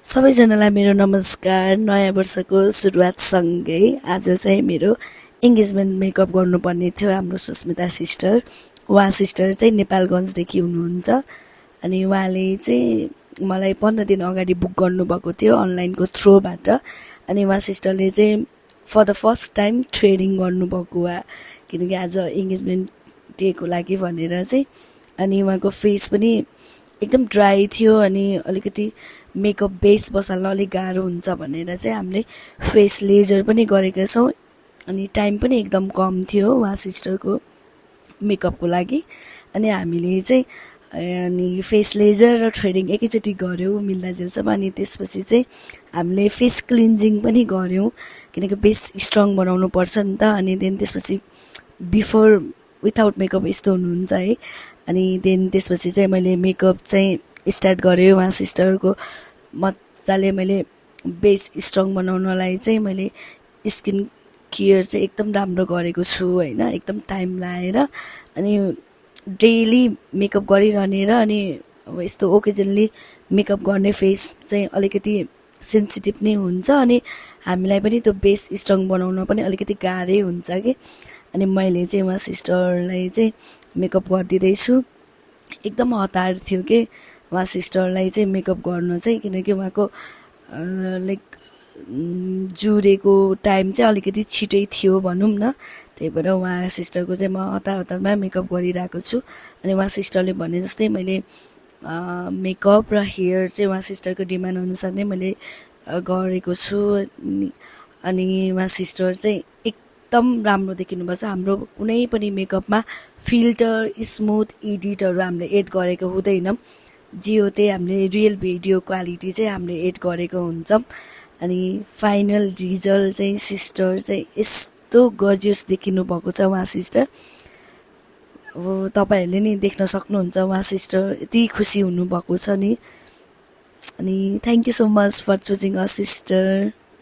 सबैजनालाई मेरो नमस्कार। नयाँ वर्षको सुरुवातसँगै आज चाहिँ मेरो एङ्गेजमेन्ट मेकअप गर्नुपर्ने थियो हाम्रो सुस्मिता सिस्टर। उहाँ सिस्टर चाहिँ नेपालगञ्जदेखि हुनुहुन्छ अनि उहाँले चाहिँ मलाई 15 दिन अगाडि बुक गर्नुभएको थियो अनलाइनको थ्रुबाट। अनि उहाँ सिस्टरले चाहिँ for the first time training गर्नुभएको उहाँ, किनकि आज एङ्गेजमेन्ट डेको लागि भनेर चाहिँ। अनि उहाँको फेस पनि एकदम ड्राई थियो अनि अलिकति मेकअप बेस बसाल्न अलिक गाह्रो हुन्छ भनेर चाहिँ हामीले फेस लेजर पनि गरेका छौँ। अनि टाइम पनि एकदम कम थियो उहाँ सिस्टरको मेकअपको लागि। अनि हामीले चाहिँ अनि फेस लेजर र थ्रेडिङ एकैचोटि गऱ्यौँ मिल्दाजुलसम्म। अनि त्यसपछि चाहिँ हामीले फेस क्लिन्जिङ पनि गऱ्यौँ, किनकि बेस स्ट्रङ बनाउनु पर्छ नि त। अनि देन त्यसपछि बिफोर विथआउट मेकअप यस्तो हुनुहुन्छ है। अनि देन त्यसपछि चाहिँ मैले मेकअप चाहिँ स्टार्ट गरेँ उहाँ सिस्टरको। मजाले मैले बेस स्ट्रङ बनाउनलाई चाहिँ मैले स्किन केयर चाहिँ एकदम राम्रो गरेको छु होइन, एकदम टाइम लाएर। अनि डेली मेकअप गरिरहने र अनि अब यस्तो ओकेजनली मेकअप गर्ने फेस चाहिँ अलिकति सेन्सिटिभ नै हुन्छ अनि हामीलाई पनि त्यो बेस स्ट्रङ बनाउन पनि अलिकति गाह्रै हुन्छ कि। अनि मैले चाहिँ उहाँ सिस्टरलाई चाहिँ मेकअप गरिदिँदैछु। एकदम हतार थियो कि उहाँ सिस्टरलाई चाहिँ मेकअप गर्न चाहिँ, किनकि उहाँको लाइक जुरेको टाइम चाहिँ अलिकति छिटै थियो भनौँ न। त्यही भएर उहाँ सिस्टरको चाहिँ म हतारमा मेकअप गरिरहेको छु। अनि उहाँ सिस्टरले भने जस्तै मैले मेकअप र हेयर चाहिँ उहाँ सिस्टरको डिमान्ड अनुसार नै मैले गरेको छु। अनि उहाँ सिस्टर चाहिँ एकदम राम्रो देखिनुपर्छ। हाम्रो कुनै पनि मेकअपमा फिल्टर स्मुथ एडिटहरू हामीले एड गरेको हुँदैन, जियो त्यही हामीले रियल भिडियो क्वालिटी चाहिँ हामीले एड गरेको हुन्छौँ। अनि फाइनल रिजल्ट चाहिँ सिस्टर चाहिँ यस्तो गजियस देखिनु भएको छ उहाँ सिस्टर। अब तपाईँहरूले नि देख्न सक्नुहुन्छ उहाँ सिस्टर यति खुसी हुनुभएको छ नि। अनि thank you so much for choosing a sister.